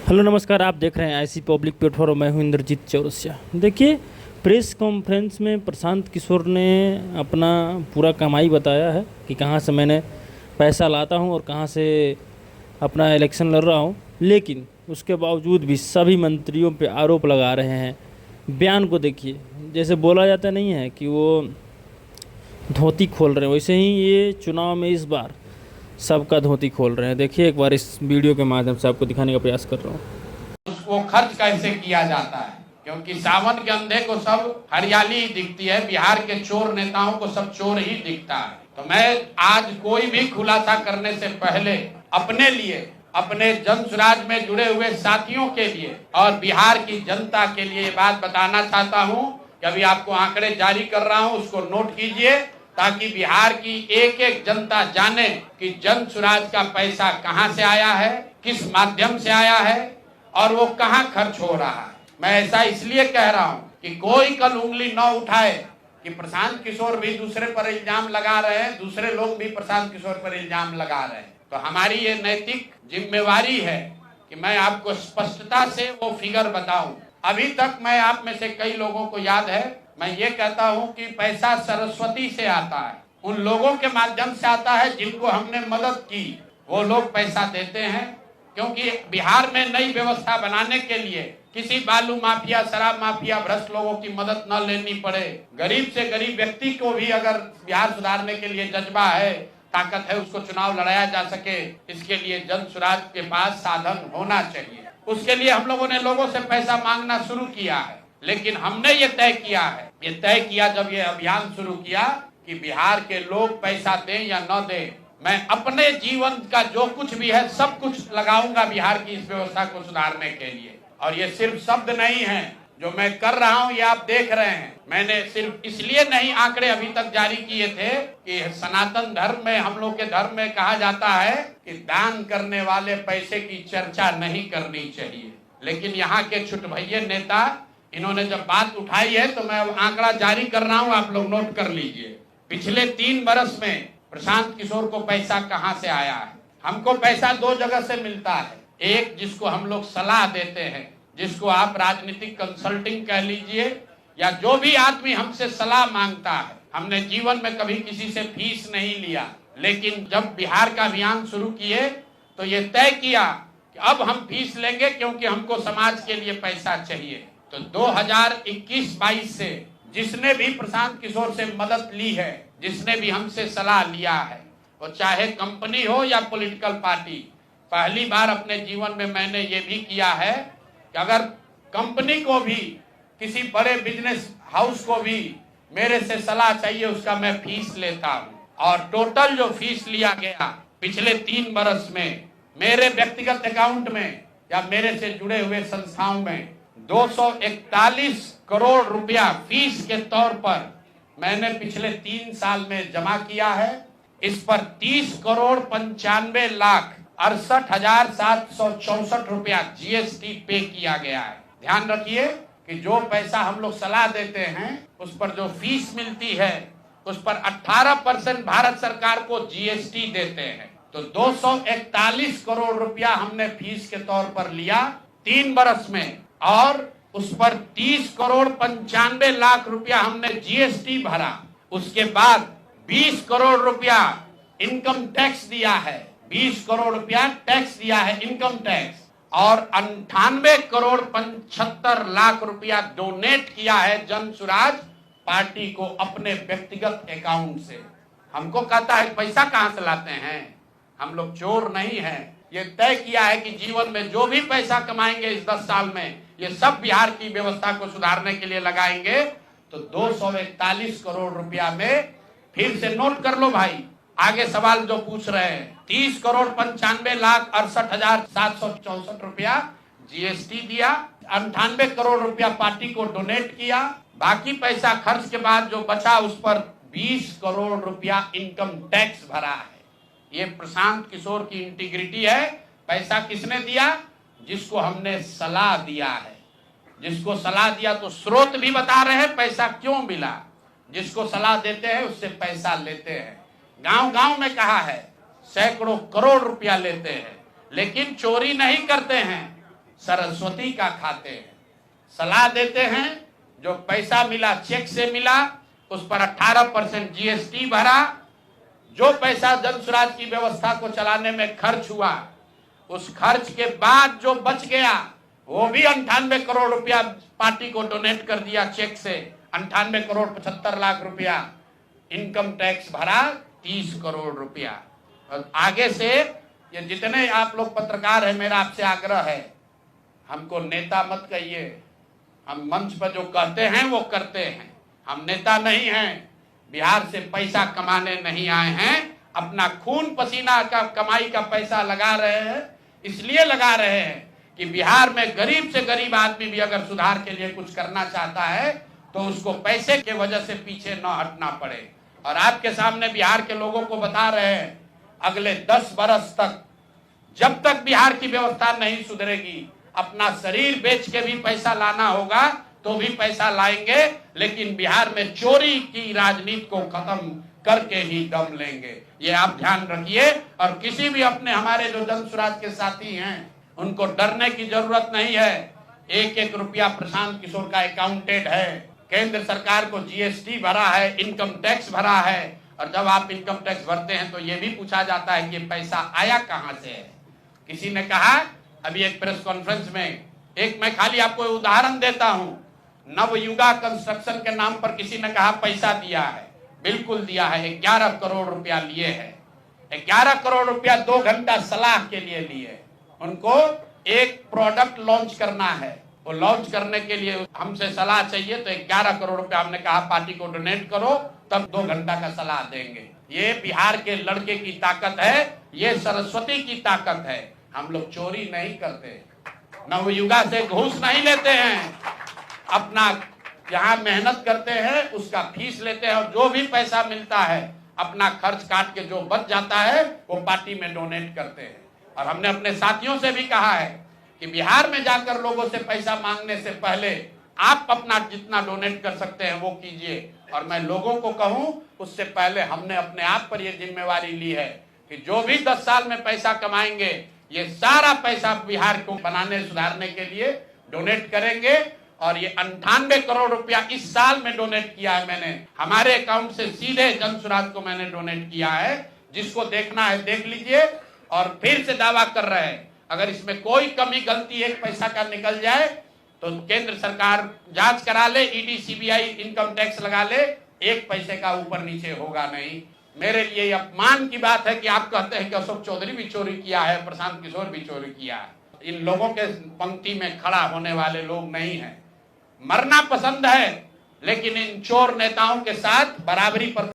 Hello नमस्कार, आप देख रहे हैं आईसी पब्लिक प्लेटफॉर्म। मैं हूं इंद्रजीत चौरसिया। देखिए, प्रेस कॉन्फ्रेंस में प्रशांत किशोर ने अपना पूरा कमाई बताया है कि कहां से मैंने पैसा लाता हूं और कहां से अपना इलेक्शन लड़ रहा हूं। लेकिन उसके बावजूद भी सभी मंत्रियों पे आरोप लगा रहे हैं। बयान को देखिए, जैसे बोला जाता नहीं है कि वो धोती खोल रहे हैं, वैसे ही ये चुनाव में इस बार सबका धोती खोल रहे हैं। देखिए, एक बार इस वीडियो के माध्यम से आपको दिखाने का प्रयास कर रहा हूँ। उसको खर्च कैसे किया जाता है, क्योंकि सावन के अंधे को सब हरियाली ही दिखती है, बिहार के चोर नेताओं को सब चोर ही दिखता है। तो मैं आज कोई भी खुलासा करने से पहले अपने लिए, अपने जन सुराज में जुड़े हुए साथियों के लिए और बिहार की जनता के लिए ये बात बताना चाहता हूँ कि अभी आपको आंकड़े जारी कर रहा हूँ, उसको नोट कीजिए, ताकि बिहार की एक एक जनता जाने कि जन सुराज का पैसा कहां से आया है, किस माध्यम से आया है और वो कहां खर्च हो रहा है। मैं ऐसा इसलिए कह रहा हूं कि कोई कल उंगली न उठाए कि प्रशांत किशोर भी दूसरे पर इल्जाम लगा रहे हैं, दूसरे लोग भी प्रशांत किशोर पर इल्जाम लगा रहे हैं। तो हमारी ये नैतिक जिम्मेवारी है कि मैं आपको स्पष्टता से वो फिगर बताऊं। अभी तक मैं आप में से कई लोगों को याद है, मैं ये कहता हूं कि पैसा सरस्वती से आता है, उन लोगों के माध्यम से आता है जिनको हमने मदद की, वो लोग पैसा देते हैं। क्योंकि बिहार में नई व्यवस्था बनाने के लिए किसी बालू माफिया, शराब माफिया, भ्रष्ट लोगों की मदद न लेनी पड़े, गरीब से गरीब व्यक्ति को भी अगर बिहार सुधारने के लिए जज्बा है, ताकत है, उसको चुनाव लड़ाया जा सके, इसके लिए जन सुराज के पास साधन होना चाहिए। उसके लिए हम लोगों ने लोगों से पैसा मांगना शुरू किया है, लेकिन हमने ये तय किया जब ये अभियान शुरू किया कि बिहार के लोग पैसा दें या न दें, मैं अपने जीवन का जो कुछ भी है सब कुछ लगाऊंगा बिहार की इस व्यवस्था को सुधारने के लिए। और ये सिर्फ शब्द नहीं है जो मैं कर रहा हूं, ये आप देख रहे हैं। मैंने सिर्फ इसलिए नहीं आंकड़े अभी तक जारी किए थे कि सनातन धर्म में, हम लोग के धर्म में कहा जाता है कि दान करने वाले पैसे की चर्चा नहीं करनी चाहिए। लेकिन यहाँ के छुटभैये नेता, इन्होंने जब बात उठाई है तो मैं आंकड़ा जारी कर रहा हूं, आप लोग नोट कर लीजिए। पिछले 3 बरस में प्रशांत किशोर को पैसा कहां से आया है? हमको पैसा 2 जगह से मिलता है। एक, जिसको हम लोग सलाह देते हैं, जिसको आप राजनीतिक कंसल्टिंग कह लीजिए, या जो भी आदमी हमसे सलाह मांगता है। हमने जीवन में कभी किसी से फीस नहीं लिया, लेकिन जब बिहार का अभियान शुरू किए तो ये तय किया कि अब हम फीस लेंगे, क्योंकि हमको समाज के लिए पैसा चाहिए। तो 2021-22 से जिसने भी प्रशांत किशोर से मदद ली है, जिसने भी हमसे सलाह लिया है, वो चाहे कंपनी हो या पॉलिटिकल पार्टी, पहली बार अपने जीवन में मैंने ये भी किया है कि अगर कंपनी को भी, किसी बड़े बिजनेस हाउस को भी मेरे से सलाह चाहिए, उसका मैं फीस लेता हूं। और टोटल जो फीस लिया गया पिछले 3 बरस में मेरे व्यक्तिगत अकाउंट में या मेरे से जुड़े हुए संस्थाओं में 241 करोड़ रुपया फीस के तौर पर मैंने पिछले 3 साल में जमा किया है। इस पर 30 करोड़ 95 लाख 68,764 रुपया जीएसटी पे किया गया है। ध्यान रखिए कि जो पैसा हम लोग सलाह देते हैं, उस पर जो फीस मिलती है, उस पर 18% भारत सरकार को जीएसटी देते हैं। तो 241 करोड़ रुपया हमने फीस के तौर पर लिया 3 बरस में, और उस पर 30 करोड़ 95 लाख रुपया हमने जीएसटी भरा। उसके बाद 20 करोड़ रुपया इनकम टैक्स दिया है, 20 करोड़ रुपया टैक्स दिया है, इनकम टैक्स, और 98 करोड़ 75 लाख रुपया डोनेट किया है जन सुराज पार्टी को अपने व्यक्तिगत अकाउंट से। हमको कहता है पैसा कहां से लाते हैं, हम लोग चोर नहीं हैं। ये तय किया है कि जीवन में जो भी पैसा कमाएंगे इस 10 साल में, ये सब बिहार की व्यवस्था को सुधारने के लिए लगाएंगे। तो 241 करोड़ रुपया में, फिर से नोट कर लो भाई, आगे सवाल जो पूछ रहे हैं, 30 करोड़ 95 लाख 68,764 रुपया जीएसटी दिया, 98 करोड़ रुपया पार्टी को डोनेट किया, बाकी पैसा खर्च के बाद जो बचा उस पर 20 करोड़ रुपया इनकम टैक्स भरा है। ये प्रशांत किशोर की इंटीग्रिटी है। पैसा किसने दिया? जिसको हमने सलाह दिया है। जिसको सलाह दिया तो स्रोत भी बता रहे हैं पैसा क्यों मिला। जिसको सलाह देते हैं उससे पैसा लेते हैं। गांव गांव में कहा है, सैकड़ों करोड़ रुपया लेते हैं, लेकिन चोरी नहीं करते हैं। सरस्वती का खाते हैं, सलाह देते हैं। जो पैसा मिला चेक से मिला, उस पर 18% जीएसटी भरा। जो पैसा जन स्वराज की व्यवस्था को चलाने में खर्च हुआ, उस खर्च के बाद जो बच गया वो भी 98 करोड़ रुपया पार्टी को डोनेट कर दिया चेक से। 98 करोड़ 75 लाख रुपया। इनकम टैक्स भरा 30 करोड़ रुपया। और आगे से ये जितने आप लोग पत्रकार हैं, मेरा आपसे आग्रह है, हमको नेता मत कहिए। हम मंच पर जो कहते हैं वो करते हैं। हम नेता नहीं हैं, बिहार से पैसा कमाने नहीं आए हैं। अपना खून पसीना का कमाई का पैसा लगा रहे हैं। इसलिए लगा रहे हैं कि बिहार में गरीब से गरीब आदमी भी अगर सुधार के लिए कुछ करना चाहता है तो उसको पैसे के वजह से पीछे न हटना पड़े। और आपके सामने बिहार के लोगों को बता रहे हैं, अगले 10 बरस तक जब तक बिहार की व्यवस्था नहीं सुधरेगी, अपना शरीर बेच के भी पैसा लाना होगा तो भी पैसा लाएंगे, लेकिन बिहार में चोरी की राजनीति को खत्म करके ही दम लेंगे। ये आप ध्यान रखिए। और किसी भी अपने हमारे जो जन स्वराज के साथी हैं, उनको डरने की जरूरत नहीं है। 1-1 रुपया प्रशांत किशोर का अकाउंटेड है। केंद्र सरकार को जीएसटी भरा है, इनकम टैक्स भरा है। और जब आप इनकम टैक्स भरते हैं तो ये भी पूछा जाता है कि पैसा आया कहां से है। किसी ने कहा अभी एक प्रेस कॉन्फ्रेंस में, एक मैं खाली आपको उदाहरण देता हूं, नवयुगा कंस्ट्रक्शन के नाम पर किसी ने कहा पैसा दिया है। बिल्कुल दिया है। 11 करोड़ रुपया लिए है। 11 करोड़ रुपया 2 घंटा सलाह के लिए लिए। उनको एक प्रोडक्ट लॉन्च करना है, वो लॉन्च करने के लिए हमसे सलाह चाहिए, तो 11 करोड़ रुपया हमने कहा पार्टी को डोनेट करो, तब 2 घंटा का सलाह देंगे। ये बिहार के लड़के की ताकत है, ये सरस्वती की ताकत है। हम लोग चोरी नहीं करते, नवयुगा से घूस नहीं लेते हैं, अपना जहां मेहनत करते हैं उसका फीस लेते हैं, और जो भी पैसा मिलता है अपना खर्च काट के जो बच जाता है वो पार्टी में डोनेट करते हैं। और हमने अपने साथियों से भी कहा है कि बिहार में जाकर लोगों से पैसा मांगने से पहले आप अपना जितना डोनेट कर सकते हैं वो कीजिए। और मैं लोगों को कहूं, उससे पहले हमने अपने आप पर यह जिम्मेवारी ली है कि जो भी 10 साल में पैसा कमाएंगे, ये सारा पैसा बिहार को बनाने सुधारने के लिए डोनेट करेंगे। और ये 98 करोड़ रुपया इस साल में डोनेट किया है मैंने, हमारे अकाउंट से सीधे जन स्वराज को मैंने डोनेट किया है। जिसको देखना है देख लीजिए। और फिर से दावा कर रहे हैं, अगर इसमें कोई कमी गलती 1 पैसा का निकल जाए तो केंद्र सरकार जांच करा ले, ईडी सीबीआई इनकम टैक्स लगा ले, 1 पैसे का ऊपर नीचे होगा नहीं। मेरे लिए अपमान की बात है कि आप कहते हैं कि अशोक चौधरी भी चोरी किया है, प्रशांत किशोर भी चोरी किया है। इन लोगों के पंक्ति में खड़ा होने वाले लोग नहीं है। मरना पसंद है, लेकिन इन चोर नेताओं के साथ बराबरी पर